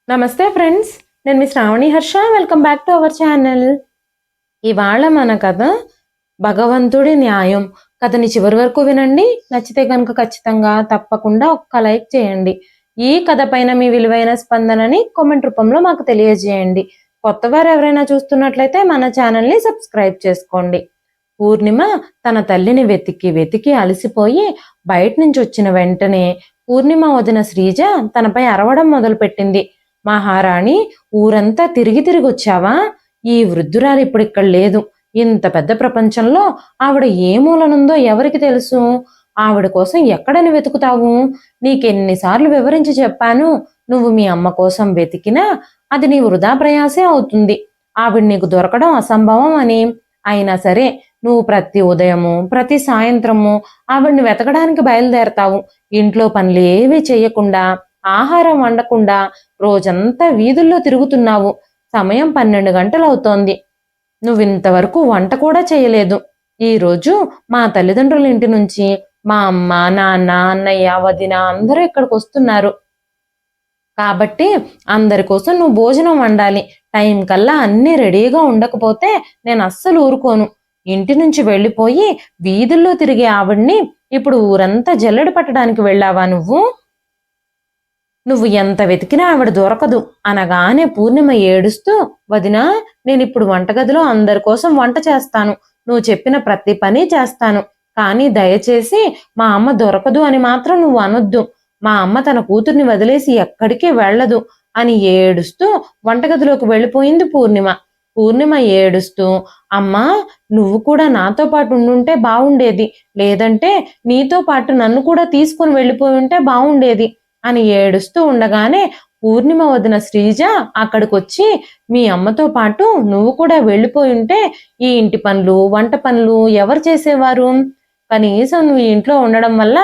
నమస్తే ఫ్రెండ్స్, నేను మీ Sravani Harsha. Welcome back to our channel. ఇవాళ మన కథ భగవంతుడి న్యాయం. కథని చివరి వరకు వినండి. నచ్చితే కనుక ఖచ్చితంగా తప్పకుండా ఒక్క లైక్ చేయండి. ఈ కథ పైన మీ విలువైన స్పందనని కామెంట్ రూపంలో మాకు తెలియజేయండి. కొత్త వారు ఎవరైనా చూస్తున్నట్లయితే మన ఛానల్ని సబ్స్క్రైబ్ చేసుకోండి. పూర్ణిమ తన తల్లిని వెతికి వెతికి అలసిపోయి బయట నుంచి వచ్చిన వెంటనే పూర్ణిమ వదిన శ్రీజ తనపై అరవడం మొదలుపెట్టింది. మహారాణి, ఊరంతా తిరిగి తిరిగి వచ్చావా? ఈ వృద్ధురాలు ఇప్పుడు ఇక్కడ లేదు. ఇంత పెద్ద ప్రపంచంలో ఆవిడ ఏ మూలనుందో ఎవరికి తెలుసు? ఆవిడ కోసం ఎక్కడని వెతుకుతావు? నీకెన్నిసార్లు వివరించి చెప్పాను. నువ్వు మీ అమ్మ కోసం వెతికినా అది నీ వృధా ప్రయాసే అవుతుంది. ఆవిడ నీకు దొరకడం అసంభవం అని. అయినా సరే నువ్వు ప్రతి ఉదయము ప్రతి సాయంత్రము ఆవిడ్ని వెతకడానికి బయలుదేరతావు. ఇంట్లో పనులు ఏవీ చెయ్యకుండా, ఆహారం వండకుండా రోజంతా వీధుల్లో తిరుగుతున్నావు. సమయం 12 గంటలవుతోంది. నువ్వింతవరకు వంట కూడా చేయలేదు. ఈరోజు మా తల్లిదండ్రుల ఇంటి నుంచి మా అమ్మ, నాన్న, అన్నయ్య, వదిన అందరూ ఇక్కడికి వస్తున్నారు. కాబట్టి అందరి కోసం నువ్వు భోజనం వండాలి. టైం కల్లా అన్నీ రెడీగా ఉండకపోతే నేను అస్సలు ఊరుకోను. ఇంటి నుంచి వెళ్ళిపోయి వీధుల్లో తిరిగే ఆవిడ్ని ఇప్పుడు ఊరంతా జల్లెడ పట్టడానికి వెళ్ళావా నువ్వు? నువ్వు ఎంత వెతికినా ఆవిడ దొరకదు అనగానే పూర్ణిమ ఏడుస్తూ, వదినా, నేనిప్పుడు వంటగదిలో అందరి కోసం వంట చేస్తాను. నువ్వు చెప్పిన ప్రతి పని చేస్తాను. కానీ దయచేసి మా అమ్మ దొరకదు అని మాత్రం నువ్వు అనొద్దు. మా అమ్మ తన కూతుర్ని వదిలేసి ఎక్కడికి వెళ్ళదు అని ఏడుస్తూ వంటగదిలోకి వెళ్ళిపోయింది పూర్ణిమ. పూర్ణిమ ఏడుస్తూ, అమ్మా, నువ్వు కూడా నాతో పాటు ఉండుంటే బాగుండేది. లేదంటే నీతో పాటు నన్ను కూడా తీసుకుని వెళ్ళిపోయి ఉంటే బాగుండేది అని ఏడుస్తూ ఉండగానే పూర్ణిమ వదిన శ్రీజ అక్కడికొచ్చి, మీ అమ్మతో పాటు నువ్వు కూడా వెళ్ళిపోయి ఉంటే ఈ ఇంటి పనులు, వంట పనులు ఎవరు చేసేవారు? కనీసం నువ్వు ఇంట్లో ఉండడం వల్ల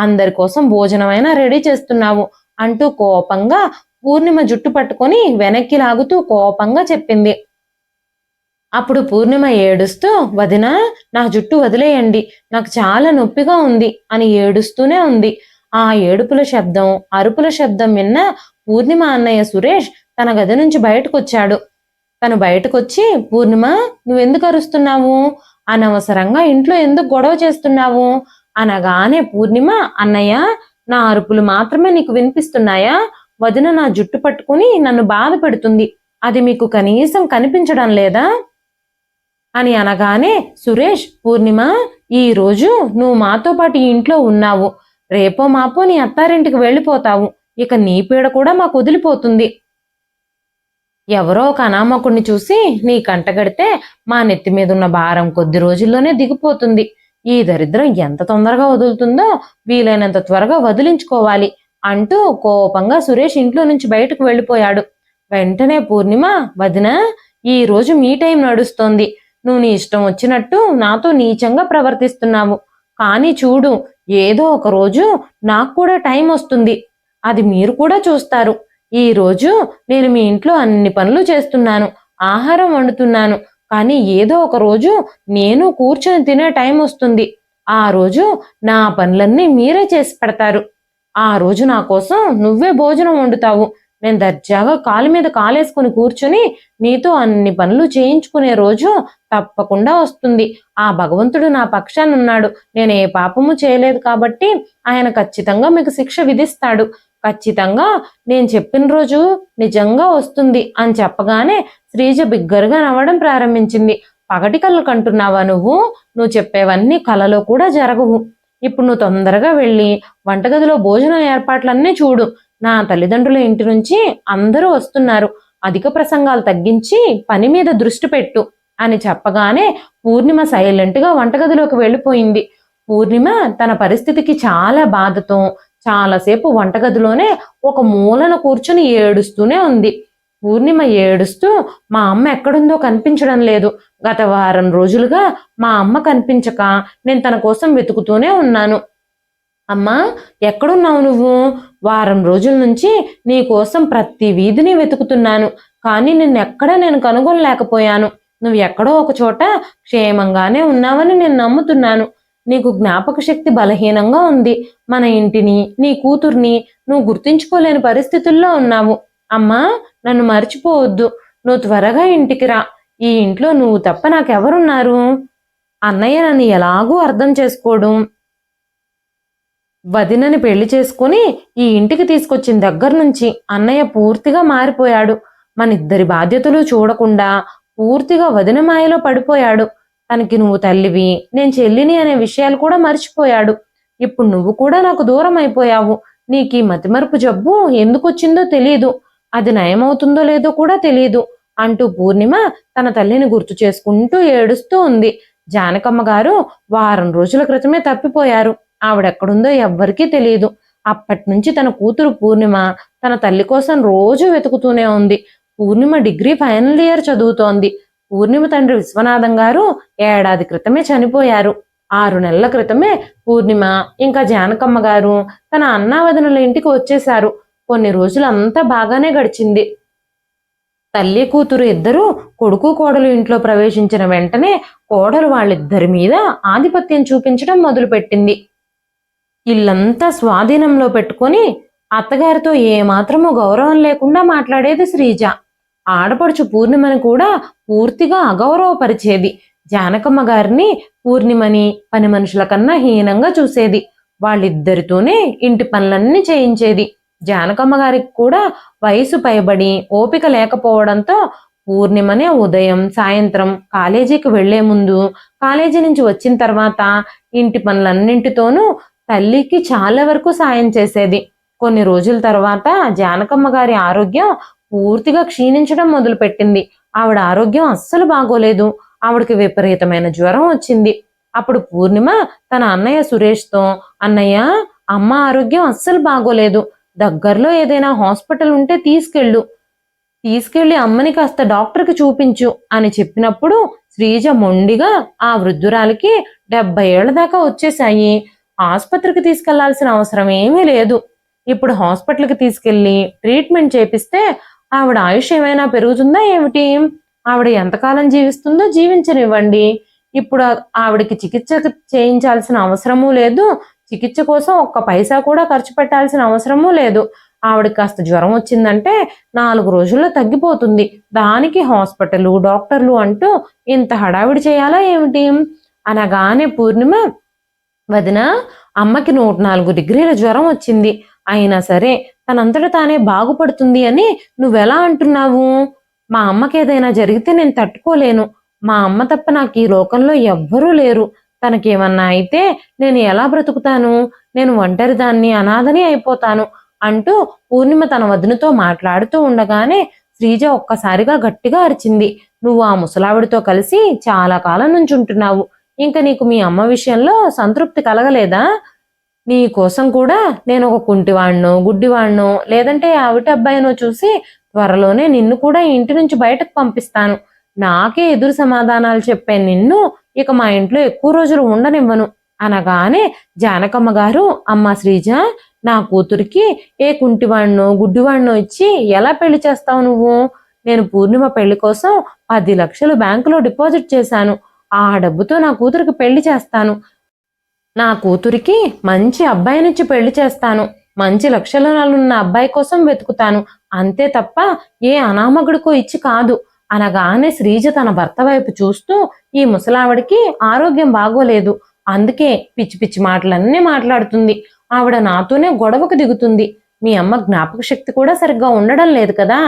అందరి కోసం భోజనమైనా రెడీ చేస్తున్నావు అంటూ కోపంగా పూర్ణిమ జుట్టు పట్టుకొని వెనక్కి లాగుతూ కోపంగా చెప్పింది. అప్పుడు పూర్ణిమ ఏడుస్తూ, వదినా, నా జుట్టు వదిలేయండి, నాకు చాలా నొప్పిగా ఉంది అని ఏడుస్తూనే ఉంది. ఆ ఏడుపుల శబ్దం, అరుపుల శబ్దం విన్న పూర్ణిమ అన్నయ్య సురేష్ తన గది నుంచి బయటకొచ్చాడు. తను బయటకొచ్చి, పూర్ణిమ, నువ్వెందుకు అరుస్తున్నావు? అనవసరంగా ఇంట్లో ఎందుకు గొడవ చేస్తున్నావు అనగానే పూర్ణిమ, అన్నయ్య, నా అరుపులు మాత్రమే నీకు వినిపిస్తున్నాయా? వదిన నా జుట్టు పట్టుకుని నన్ను బాధ పెడుతుంది. అది మీకు కనీసం కనిపించడం లేదా అని అనగానే సురేష్, పూర్ణిమ, ఈ రోజు నువ్వు మాతో పాటు ఈ ఇంట్లో ఉన్నావు. రేపో మాపో నీ అత్తారింటికి వెళ్ళిపోతావు. ఇక నీ పీడ కూడా మాకు వదిలిపోతుంది. ఎవరో ఒక అనామకుడిని చూసి నీ కంటగడితే మా నెత్తి మీద ఉన్న భారం కొద్ది రోజుల్లోనే దిగిపోతుంది. ఈ దరిద్రం ఎంత తొందరగా వదులుతుందో వీలైనంత త్వరగా వదిలించుకోవాలి అంటూ కోపంగా సురేష్ ఇంట్లో నుంచి బయటకు వెళ్ళిపోయాడు. వెంటనే పూర్ణిమ, వదిన, ఈ రోజు మీ టైం నడుస్తోంది. నువ్వు నీ ఇష్టం వచ్చినట్టు నాతో నీచంగా ప్రవర్తిస్తున్నావు. కానీ చూడు, ఏదో ఒక రోజు నాకు కూడా టైం వస్తుంది. అది మీరు కూడా చూస్తారు. ఈ రోజు నేను మీ ఇంట్లో అన్ని పనులు చేస్తున్నాను, ఆహారం వండుతున్నాను. కానీ ఏదో ఒక రోజు నేను కూర్చొని తినే టైం వస్తుంది. ఆ రోజు నా పనులన్నీ మీరే చేసి పెడతారు. ఆ రోజు నా కోసం నువ్వే భోజనం వండుతావు. నేను దర్జాగా కాలు మీద కాలేసుకుని కూర్చుని నీతో అన్ని పనులు చేయించుకునే రోజు తప్పకుండా వస్తుంది. ఆ భగవంతుడు నా పక్షాన ఉన్నాడు. నేను ఏ పాపము చేయలేదు కాబట్టి ఆయన ఖచ్చితంగా మీకు శిక్ష విధిస్తాడు. ఖచ్చితంగా నేను చెప్పిన రోజు నిజంగా వస్తుంది అని చెప్పగానే శ్రీజ బిగ్గరగా నవ్వడం ప్రారంభించింది. పగటి కళ్ళు కంటున్నావా నువ్వు? నువ్వు చెప్పేవన్నీ కలలో కూడా జరగవు. ఇప్పుడు నువ్వు తొందరగా వెళ్ళి వంటగదిలో భోజనం ఏర్పాట్లన్నీ చూడు. నా తల్లిదండ్రుల ఇంటి నుంచి అందరూ వస్తున్నారు. అధిక ప్రసంగాలు తగ్గించి పని మీద దృష్టి పెట్టు అని చెప్పగానే పూర్ణిమ సైలెంట్గా వంటగదిలోకి వెళ్ళిపోయింది. పూర్ణిమ తన పరిస్థితికి చాలా బాధతో చాలాసేపు వంటగదిలోనే ఒక మూలన కూర్చుని ఏడుస్తూనే ఉంది. పూర్ణిమ ఏడుస్తూ, మా అమ్మ ఎక్కడుందో కనిపించడం లేదు. గత వారం రోజులుగా మా అమ్మ కనిపించక నేను తన కోసం వెతుకుతూనే ఉన్నాను. అమ్మా, ఎక్కడున్నావు నువ్వు? వారం రోజుల నుంచి నీ కోసం ప్రతి వీధిని వెతుకుతున్నాను. కానీ నిన్నెక్కడా నేను కనుగొనలేకపోయాను. నువ్వు ఎక్కడో ఒక చోట క్షేమంగానే ఉన్నావని నేను నమ్ముతున్నాను. నీకు జ్ఞాపక శక్తి బలహీనంగా ఉంది. మన ఇంటిని, నీ కూతుర్ని నువ్వు గుర్తించుకోలేని పరిస్థితుల్లో ఉన్నావు. అమ్మా, నన్ను మర్చిపోవద్దు, నువ్వు త్వరగా ఇంటికి రా, ఈ ఇంట్లో నువ్వు తప్ప నాకెవరున్నారు? అన్నయ్య నన్ను ఎలాగూ అర్థం చేసుకోవడం, వదినని పెళ్లి చేసుకుని ఈ ఇంటికి తీసుకొచ్చిన దగ్గర నుంచి అన్నయ్య పూర్తిగా మారిపోయాడు. మన ఇద్దరి బాధ్యతలు చూడకుండా పూర్తిగా వదిన మాయలో పడిపోయాడు. తనకి నువ్వు తల్లివి, నేను చెల్లిని అనే విషయాలు కూడా మర్చిపోయాడు. ఇప్పుడు నువ్వు కూడా నాకు దూరం అయిపోయావు. నీకు ఈ మతిమరుపు జబ్బు ఎందుకు వచ్చిందో తెలియదు, అది నయమవుతుందో లేదో కూడా తెలియదు అంటూ పూర్ణిమ తన తల్లిని గుర్తు చేసుకుంటూ ఏడుస్తూ ఉంది. జానకమ్మ గారు వారం రోజుల క్రితమే తప్పిపోయారు. ఆవిడెక్కడుందో ఎవ్వరికీ తెలియదు. అప్పటి నుంచి తన కూతురు పూర్ణిమ తన తల్లి కోసం రోజు వెతుకుతూనే ఉంది. పూర్ణిమ డిగ్రీ ఫైనల్ ఇయర్ చదువుతోంది. పూర్ణిమ తండ్రి విశ్వనాథం గారు ఏడాది క్రితమే చనిపోయారు. 6 నెలల క్రితమే పూర్ణిమ ఇంకా జానకమ్మ గారు తన అన్నావదనుల ఇంటికి వచ్చేశారు. కొన్ని రోజులు అంతా బాగానే గడిచింది. తల్లి కూతురు ఇద్దరు కొడుకు కోడలు ఇంట్లో ప్రవేశించిన వెంటనే కోడలు వాళ్ళిద్దరి మీద ఆధిపత్యం చూపించడం మొదలుపెట్టింది. ఇల్లంతా స్వాధీనంలో పెట్టుకొని అత్తగారితో ఏమాత్రమూ గౌరవం లేకుండా మాట్లాడేది శ్రీజ. ఆడపడుచు పూర్ణిమని కూడా పూర్తిగా అగౌరవపరిచేది. జానకమ్మ గారిని పూర్ణిమని పని మనుషుల కన్నా హీనంగా చూసేది. వాళ్ళిద్దరితోనే ఇంటి పనులన్నీ చేయించేది. జానకమ్మ గారికి కూడా వయసు పైబడి ఓపిక లేకపోవడంతో పూర్ణిమనే ఉదయం సాయంత్రం కాలేజీకి వెళ్లే ముందు, కాలేజీ నుంచి వచ్చిన తర్వాత ఇంటి పనులన్నింటితోనూ తల్లికి చాలా వరకు సాయం చేసేది. కొన్ని రోజుల తర్వాత జానకమ్మ గారి ఆరోగ్యం పూర్తిగా క్షీణించడం మొదలుపెట్టింది. ఆవిడ ఆరోగ్యం అస్సలు బాగోలేదు. ఆవిడకి విపరీతమైన జ్వరం వచ్చింది. అప్పుడు పూర్ణిమ తన అన్నయ్య సురేష్తో, అన్నయ్య, అమ్మ ఆరోగ్యం అస్సలు బాగోలేదు, దగ్గరలో ఏదైనా హాస్పిటల్ ఉంటే తీసుకెళ్లి అమ్మని కాస్త డాక్టర్కి చూపించు అని చెప్పినప్పుడు శ్రీజ మొండిగా ఆ వృద్ధురాలికి 70 ఏళ్ల దాకా వచ్చేశాయి, ఆసుపత్రికి తీసుకెళ్లాల్సిన అవసరం ఏమీ లేదు, ఇప్పుడు హాస్పిటల్కి తీసుకెళ్లి ట్రీట్మెంట్ చేపిస్తే ఆవిడ ఆయుష్ ఏమైనా పెరుగుతుందా ఏమిటి? ఆవిడ ఎంతకాలం జీవిస్తుందో జీవించనివ్వండి. ఇప్పుడు ఆవిడకి చికిత్స చేయించాల్సిన అవసరమూ లేదు, చికిత్స కోసం ఒక్క పైసా కూడా ఖర్చు పెట్టాల్సిన అవసరమూ లేదు. ఆవిడకి కాస్త జ్వరం వచ్చిందంటే 4 రోజుల్లో తగ్గిపోతుంది. దానికి హాస్పిటల్, డాక్టర్లు అంటూ ఇంత హడావిడి చేయాలా ఏమిటి? అనగానే పూర్ణిమ, వదిన, అమ్మకి 104 డిగ్రీల జ్వరం వచ్చింది, అయినా సరే తనంతట తానే బాగుపడుతుంది అని నువ్వెలా అంటున్నావు? మా అమ్మకి ఏదైనా జరిగితే నేను తట్టుకోలేను. మా అమ్మ తప్ప నాకు ఈ లోకంలో ఎవ్వరూ లేరు. తనకేమన్నా అయితే నేను ఎలా బ్రతుకుతాను? నేను ఒంటరిదాన్ని, అనాథని అయిపోతాను అంటూ పూర్ణిమ తన వదినతో మాట్లాడుతూ ఉండగానే శ్రీజ ఒక్కసారిగా గట్టిగా అరిచింది. నువ్వు ఆ ముసలావిడితో కలిసి చాలా కాలం నుంచి ఉంటున్నావు. ఇంకా నీకు మీ అమ్మ విషయంలో సంతృప్తి కలగలేదా? నీ కోసం కూడా నేను ఒక కుంటివాణ్ణో, గుడ్డివాణ్ణో, లేదంటే ఆవిటి అబ్బాయినో చూసి త్వరలోనే నిన్ను కూడా ఇంటి నుంచి బయటకు పంపిస్తాను. నాకే ఎదురు సమాధానాలు చెప్పే నిన్ను ఇక మా ఇంట్లో ఎక్కువ రోజులు ఉండనివ్వను అనగానే జానకమ్మ గారు, అమ్మ శ్రీజ, నా కూతురికి ఏ కుంటివాణ్ణో, గుడ్డివాణ్ణో ఇచ్చి ఎలా పెళ్లి చేస్తావు నువ్వు? నేను పూర్ణిమ పెళ్లి కోసం 10 లక్షలు బ్యాంకులో డిపాజిట్ చేశాను. ఆ డబ్బుతో నా కూతురికి పెళ్లి చేస్తాను. నా కూతురికి మంచి అబ్బాయినిచ్చి పెళ్లి చేస్తాను. మంచి లక్షణాలున్న అబ్బాయి కోసం వెతుకుతాను. అంతే తప్ప ఏ అనామకుడికో ఇచ్చి కాదు అనగానే శ్రీజ తన భర్త వైపు చూస్తూ, ఈ ముసలావిడికి ఆరోగ్యం బాగోలేదు, అందుకే పిచ్చి పిచ్చి మాటలన్నీ మాట్లాడుతుంది. ఆవిడ నాతోనే గొడవకు దిగుతుంది. మీ అమ్మ జ్ఞాపక శక్తి కూడా సరిగ్గా ఉండడం లేదు కదా,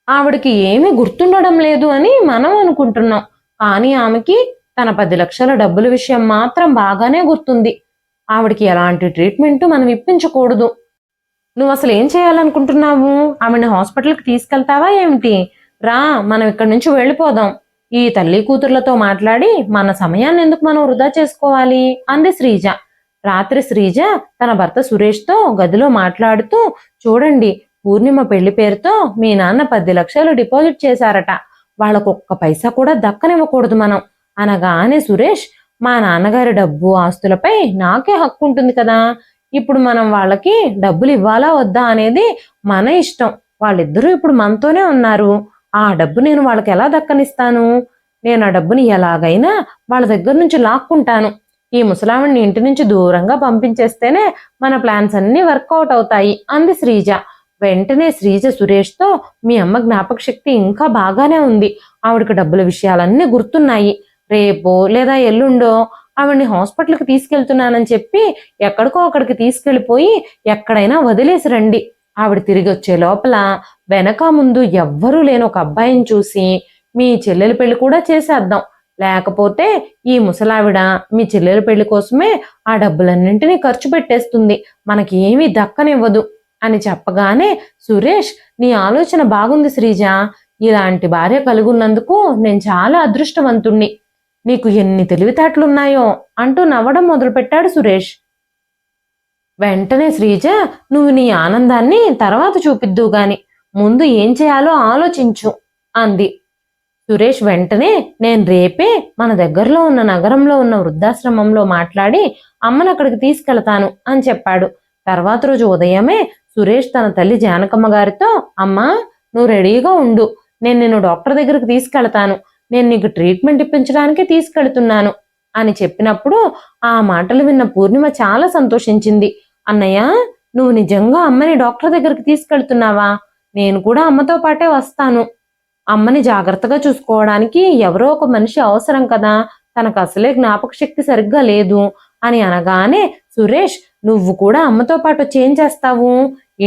ఆవిడకి ఏమీ గుర్తుండడం లేదు అని మనం అనుకుంటున్నాం. కానీ ఆమెకి తన 10 లక్షల డబ్బుల విషయం మాత్రం బాగానే గుర్తుంది. ఆవిడకి ఎలాంటి ట్రీట్మెంట్ మనం ఇప్పించకూడదు. నువ్వు అసలు ఏం చేయాలనుకుంటున్నావు? ఆవిడని హాస్పిటల్కి తీసుకెళ్తావా ఏమిటి? రా, మనం ఇక్కడి నుంచి వెళ్ళిపోదాం. ఈ తల్లి కూతుర్లతో మాట్లాడి మన సమయాన్ని ఎందుకు మనం వృధా చేసుకోవాలి అంది శ్రీజ. రాత్రి శ్రీజ తన భర్త సురేష్తో గదిలో మాట్లాడుతూ, చూడండి, పూర్ణిమ పెళ్లి పేరుతో మీ నాన్న 10 లక్షలు డిపాజిట్ చేశారట, వాళ్ళకు ఒక్క పైసా కూడా దక్కనివ్వకూడదు మనం అనగానే సురేష్, మా నాన్నగారి డబ్బు ఆస్తులపై నాకే హక్కు ఉంటుంది కదా, ఇప్పుడు మనం వాళ్ళకి డబ్బులు ఇవ్వాలా వద్దా అనేది మన ఇష్టం. వాళ్ళిద్దరూ ఇప్పుడు మనతోనే ఉన్నారు. ఆ డబ్బు నేను వాళ్ళకి ఎలా దక్కనిస్తాను? నేను ఆ డబ్బుని ఎలాగైనా వాళ్ళ దగ్గర నుంచి లాక్కుంటాను. ఈ ముసలావిడిని ఇంటి నుంచి దూరంగా పంపించేస్తేనే మన ప్లాన్స్ అన్నీ వర్కౌట్ అవుతాయి అంది శ్రీజ. వెంటనే శ్రీజ సురేష్తో, మీ అమ్మ జ్ఞాపక శక్తి ఇంకా బాగానే ఉంది, ఆవిడకి డబ్బుల విషయాలన్నీ గుర్తున్నాయి, రేపో లేదా ఎల్లుండో ఆవిడ్ని హాస్పిటల్కి తీసుకెళ్తున్నానని చెప్పి ఎక్కడికో అక్కడికి తీసుకెళ్ళిపోయి ఎక్కడైనా వదిలేసి రండి. ఆవిడ తిరిగి వచ్చే లోపల వెనక ముందు ఎవ్వరూ లేని ఒక అబ్బాయిని చూసి మీ చెల్లెలి పెళ్లి కూడా చేసేద్దాం. లేకపోతే ఈ ముసలావిడ మీ చెల్లెల పెళ్లి కోసమే ఆ డబ్బులన్నింటినీ ఖర్చు పెట్టేస్తుంది, మనకి ఏమీ దక్కనివ్వదు అని చెప్పగానే, సురేష్, నీ ఆలోచన బాగుంది శ్రీజ, ఇలాంటి భార్య కలుగున్నందుకు నేను చాలా అదృష్టవంతుణ్ణి, నీకు ఎన్ని తెలివితేటలున్నాయో అంటూ నవ్వడం మొదలుపెట్టాడు సురేష్. వెంటనే శ్రీజ, నువ్వు నీ ఆనందాన్ని తర్వాత చూపిద్దువు గాని ముందు ఏం చేయాలో ఆలోచించు అంది. సురేష్ వెంటనే, నేను రేపే మన దగ్గరలో ఉన్న నగరంలో ఉన్న వృద్ధాశ్రమంలో మాట్లాడి అమ్మను అక్కడికి తీసుకెళ్తాను అని చెప్పాడు. తర్వాత రోజు ఉదయమే సురేష్ తన తల్లి జానకమ్మ గారితో, అమ్మా, నువ్వు రెడీగా ఉండు, నేను నిన్ను డాక్టర్ దగ్గరికి తీసుకెళ్తాను, నేను నీకు ట్రీట్మెంట్ ఇప్పించడానికి తీసుకెళ్తున్నాను అని చెప్పినప్పుడు ఆ మాటలు విన్న పూర్ణిమ చాలా సంతోషించింది. అన్నయ్య, నువ్వు నిజంగా అమ్మని డాక్టర్ దగ్గరికి తీసుకెళ్తున్నావా? నేను కూడా అమ్మతో పాటే వస్తాను. అమ్మని జాగ్రత్తగా చూసుకోవడానికి ఎవరో ఒక మనిషి అవసరం కదా, తనకు అసలే జ్ఞాపక శక్తి సరిగ్గా లేదు అని అనగానే, సురేష్, నువ్వు కూడా అమ్మతో పాటు చేంజ్ చేస్తావు,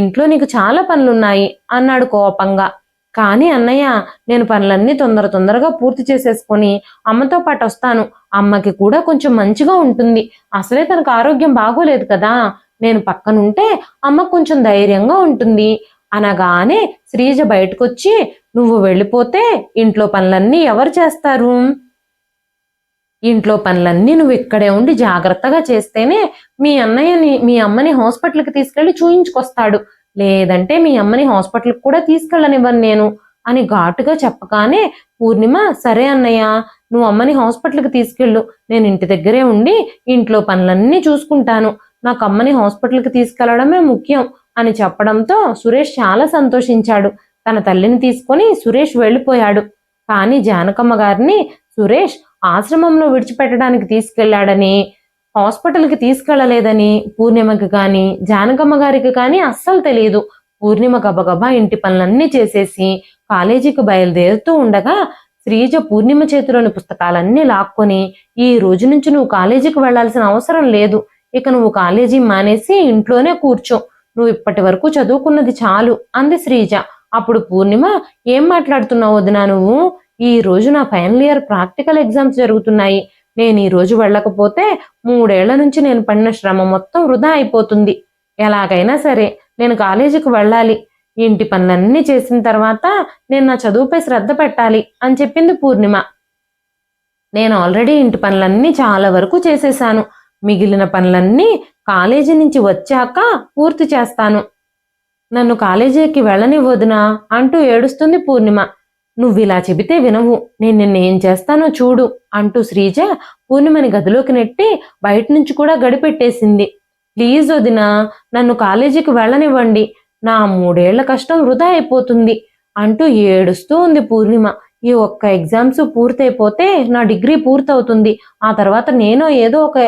ఇంట్లో నీకు చాలా పనులున్నాయి అన్నాడు కోపంగా. కానీ అన్నయ్య, నేను పనులన్నీ తొందరగా పూర్తి చేసేసుకొని అమ్మతో పాటు వస్తాను, అమ్మకి కూడా కొంచెం మంచిగా ఉంటుంది, అసలే తనకు ఆరోగ్యం బాగోలేదు కదా, నేను పక్కనుంటే అమ్మకు కొంచెం ధైర్యంగా ఉంటుంది అనగానే శ్రీజ బయటకొచ్చి, నువ్వు వెళ్ళిపోతే ఇంట్లో పనులన్నీ ఎవరు చేస్తారు? ఇంట్లో పనులన్నీ నువ్వు ఇక్కడే ఉండి జాగ్రత్తగా చేస్తేనే మీ అమ్మని హాస్పిటల్కి తీసుకెళ్లి చూయించుకొస్తాడు, లేదంటే మీ అమ్మని హాస్పిటల్కి కూడా తీసుకెళ్ళనివ్వను నేను అని ఘాటుగా చెప్పగానే పూర్ణిమ, సరే అన్నయ్య, నువ్వు అమ్మని హాస్పిటల్కి తీసుకెళ్ళు, నేను ఇంటి దగ్గరే ఉండి ఇంట్లో పనులన్నీ చూసుకుంటాను, నాకు అమ్మని హాస్పిటల్కి తీసుకెళ్లడమే ముఖ్యం అని చెప్పడంతో సురేష్ చాలా సంతోషించాడు. తన తల్లిని తీసుకొని సురేష్ వెళ్ళిపోయాడు. కానీ జానకమ్మ గారిని సురేష్ ఆశ్రమంలో విడిచిపెట్టడానికి తీసుకెళ్లాడని, హాస్పిటల్కి తీసుకెళ్లలేదని పూర్ణిమకి కానీ జానకమ్మ గారికి కానీ అస్సలు తెలియదు. పూర్ణిమ గబగబా ఇంటి పనులన్నీ చేసేసి కాలేజీకి బయలుదేరుతూ ఉండగా శ్రీజ పూర్ణిమ చేతిలోని పుస్తకాలన్నీ లాక్కొని, ఈ రోజు నుంచి నువ్వు కాలేజీకి వెళ్లాల్సిన అవసరం లేదు, ఇక నువ్వు కాలేజీ మానేసి ఇంట్లోనే కూర్చో, నువ్వు ఇప్పటి వరకు చదువుకున్నది చాలు అంది శ్రీజ. అప్పుడు పూర్ణిమ, ఏం మాట్లాడుతున్నావు వదినా నువ్వు? ఈ రోజు నా ఫైనల్ ఇయర్ ప్రాక్టికల్ ఎగ్జామ్స్ జరుగుతున్నాయి, నేను ఈ రోజు వెళ్ళకపోతే 3 ఏళ్ల నుంచి నేను పడిన శ్రమ మొత్తం వృధా అయిపోతుంది, ఎలాగైనా సరే నేను కాలేజీకి వెళ్ళాలి, ఇంటి పనులన్నీ చేసిన తర్వాత నేను నా చదువుపై శ్రద్ధ పెట్టాలి అని చెప్పింది పూర్ణిమ. నేను ఆల్రెడీ ఇంటి పనులన్నీ చాలా వరకు చేసేశాను, మిగిలిన పనులన్నీ కాలేజీ నుంచి వచ్చాక పూర్తి చేస్తాను, నన్ను కాలేజీకి వెళ్ళనివ్వదునా అంటూ ఏడుస్తుంది పూర్ణిమ. నువ్విలా చెబితే వినవు, నేను నిన్నేం చేస్తానో చూడు అంటూ శ్రీజ పూర్ణిమని గదిలోకి నెట్టి బయట నుంచి కూడా గడిపెట్టేసింది. ప్లీజ్ వదినా, నన్ను కాలేజీకి వెళ్ళనివ్వండి, నా 3 ఏళ్ల కష్టం వృధా అయిపోతుంది అంటూ ఏడుస్తూ ఉంది పూర్ణిమ. ఈ ఒక్క ఎగ్జామ్స్ పూర్తయిపోతే నా డిగ్రీ పూర్తవుతుంది, ఆ తర్వాత నేను ఏదో ఒక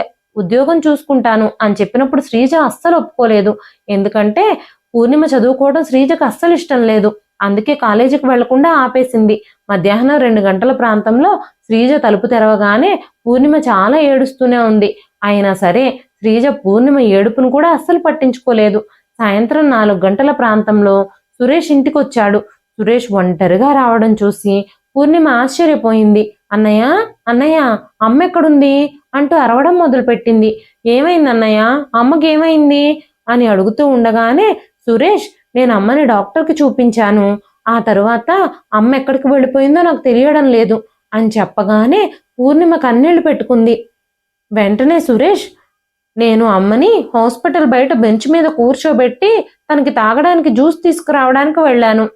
ఉద్యోగం చూసుకుంటాను అని చెప్పినప్పుడు శ్రీజ అస్సలు ఒప్పుకోలేదు. ఎందుకంటే పూర్ణిమ చదువుకోవడం శ్రీజకు అస్సలు ఇష్టం లేదు, అందుకే కాలేజీకి వెళ్లకుండా ఆపేసింది. మధ్యాహ్నం 2 గంటల ప్రాంతంలో శ్రీజ తలుపు తెరవగానే పూర్ణిమ చాలా ఏడుస్తూనే ఉంది. అయినా సరే శ్రీజ పూర్ణిమ ఏడుపును కూడా అస్సలు పట్టించుకోలేదు. సాయంత్రం 4 గంటల ప్రాంతంలో సురేష్ ఇంటికొచ్చాడు. సురేష్ ఒంటరిగా రావడం చూసి పూర్ణిమ ఆశ్చర్యపోయింది. అన్నయ్య, అన్నయ్య, అమ్మ ఎక్కడుంది అంటూ అరవడం మొదలుపెట్టింది. ఏమైంది అన్నయ్య, అమ్మకి ఏమైంది అని అడుగుతూ ఉండగానే సురేష్, నేను అమ్మని డాక్టర్కి చూపించాను, ఆ తరువాత అమ్మ ఎక్కడికి వెళ్ళిపోయిందో నాకు తెలియడం లేదు అని చెప్పగానే పూర్ణిమ కన్నీళ్లు పెట్టుకుంది. వెంటనే సురేష్, నేను అమ్మని హాస్పిటల్ బయట బెంచ్ మీద కూర్చోబెట్టి తనకి తాగడానికి జ్యూస్ తీసుకురావడానికి వెళ్ళాను,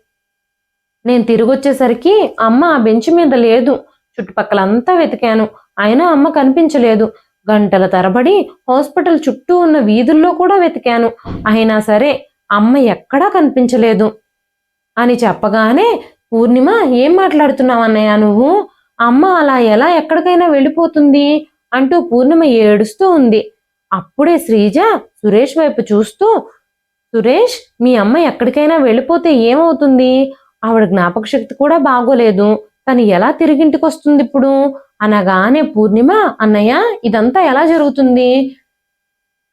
నేను తిరిగొచ్చేసరికి అమ్మ ఆ బెంచ్ మీద లేదు, చుట్టుపక్కలంతా వెతికాను, అయినా అమ్మ కనిపించలేదు, గంటల తరబడి హాస్పిటల్ చుట్టూ ఉన్న వీధుల్లో కూడా వెతికాను, అయినా సరే అమ్మ ఎక్కడా కనిపించలేదు అని చెప్పగానే పూర్ణిమ, ఏం మాట్లాడుతున్నావు అన్నయ్య నువ్వు, అమ్మ అలా ఎలా ఎక్కడికైనా వెళ్ళిపోతుంది అంటూ పూర్ణిమ ఏడుస్తూ ఉంది. అప్పుడే శ్రీజ సురేష్ వైపు చూస్తూ, సురేష్, మీ అమ్మ ఎక్కడికైనా వెళ్ళిపోతే ఏమవుతుంది? ఆవిడ జ్ఞాపక శక్తి కూడా బాగోలేదు. తను ఎలా తిరిగింటికి వస్తుంది ఇప్పుడు అనగానే పూర్ణిమ, అన్నయ్య ఇదంతా ఎలా జరుగుతుంది?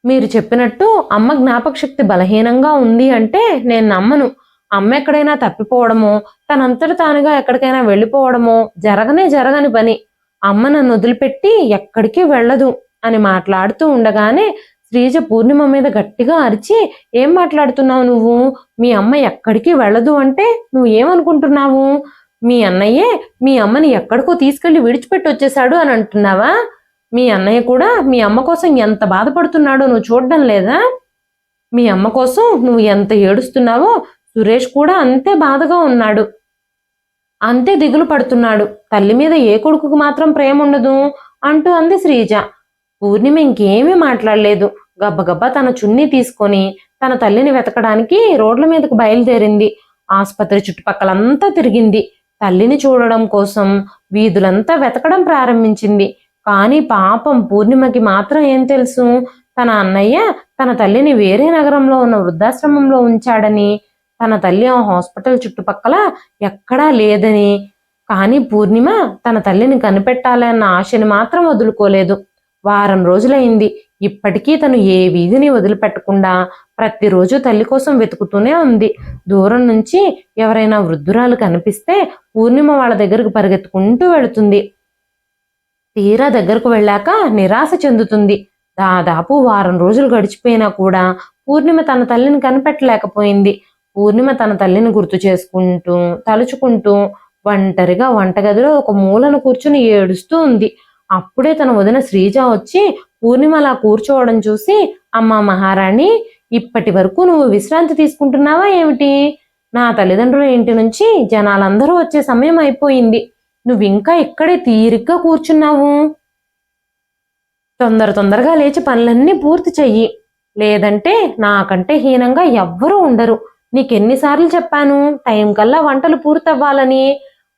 మీరు చెప్పినట్టు అమ్మ జ్ఞాపక శక్తి బలహీనంగా ఉంది అంటే నేను నమ్మను. అమ్మ ఎక్కడైనా తప్పిపోవడమో, తనంతట తానుగా ఎక్కడికైనా వెళ్ళిపోవడమో జరగని పని. అమ్మ నన్ను వదిలిపెట్టి ఎక్కడికి వెళ్ళదు అని మాట్లాడుతూ ఉండగానే శ్రీజ పూర్ణిమ మీద గట్టిగా అరిచి, ఏం మాట్లాడుతున్నావు నువ్వు? మీ అమ్మ ఎక్కడికి వెళ్ళదు అంటే నువ్వు ఏమనుకుంటున్నావు? మీ అన్నయ్యే మీ అమ్మని ఎక్కడికో తీసుకెళ్లి విడిచిపెట్టి వచ్చేశాడు అని అంటున్నావా? మీ అన్నయ్య కూడా మీ అమ్మ కోసం ఎంత బాధపడుతున్నాడో నువ్వు చూడడం లేదా? మీ అమ్మ కోసం నువ్వు ఎంత ఏడుస్తున్నావో సురేష్ కూడా అంతే బాధగా ఉన్నాడు, అంతే దిగులు పడుతున్నాడు. తల్లి మీద ఏ కొడుకుకు మాత్రం ప్రేమ ఉండదు అంటూ అంది శ్రీజ. పూర్ణిమ ఇంకేమీ మాట్లాడలేదు. గబ్బగబ్బా తన చున్నీ తీసుకొని తన తల్లిని వెతకడానికి రోడ్ల మీదకు బయలుదేరింది. ఆసుపత్రి చుట్టుపక్కలంతా తిరిగింది. తల్లిని చూడడం కోసం వీధులంతా వెతకడం ప్రారంభించింది. కానీ పాపం పూర్ణిమకి మాత్రం ఏం తెలుసు, తన అన్నయ్య తన తల్లిని వేరే నగరంలో ఉన్న వృద్ధాశ్రమంలో ఉంచాడని, తన తల్లి ఆ హాస్పిటల్ చుట్టుపక్కల ఎక్కడా లేదని. కానీ పూర్ణిమ తన తల్లిని కనిపెట్టాలన్న ఆశని మాత్రం వదులుకోలేదు. వారం రోజులైంది. ఇప్పటికీ తను ఏ వీధిని వదిలిపెట్టకుండా ప్రతిరోజు తల్లి కోసం వెతుకుతూనే ఉంది. దూరం నుంచి ఎవరైనా వృద్ధురాలు కనిపిస్తే పూర్ణిమ వాళ్ళ దగ్గరకు పరిగెత్తుకుంటూ వెళుతుంది. తీరా దగ్గరకు వెళ్ళాక నిరాశ చెందుతుంది. దాదాపు వారం రోజులు గడిచిపోయినా కూడా పూర్ణిమ తన తల్లిని కనిపెట్టలేకపోయింది. పూర్ణిమ తన తల్లిని గుర్తు చేసుకుంటూ తలుచుకుంటూ ఒంటరిగా వంటగదిలో ఒక మూలను కూర్చుని ఏడుస్తూ ఉంది. అప్పుడే తన వదిన శ్రీజ వచ్చి పూర్ణిమ అలా కూర్చోవడం చూసి, అమ్మా మహారాణి, ఇప్పటి వరకు నువ్వు విశ్రాంతి తీసుకుంటున్నావా ఏమిటి? నా తల్లిదండ్రుల ఇంటి నుంచి జనాలందరూ వచ్చే సమయం అయిపోయింది. నువ్వింకా ఇక్కడే తీరిగ్గా కూర్చున్నావు. తొందరగా లేచి పనులన్నీ పూర్తి చెయ్యి, లేదంటే నాకంటే హీనంగా ఎవ్వరూ ఉండరు. నీకెన్నిసార్లు చెప్పాను టైం కల్లా వంటలు పూర్తవ్వాలని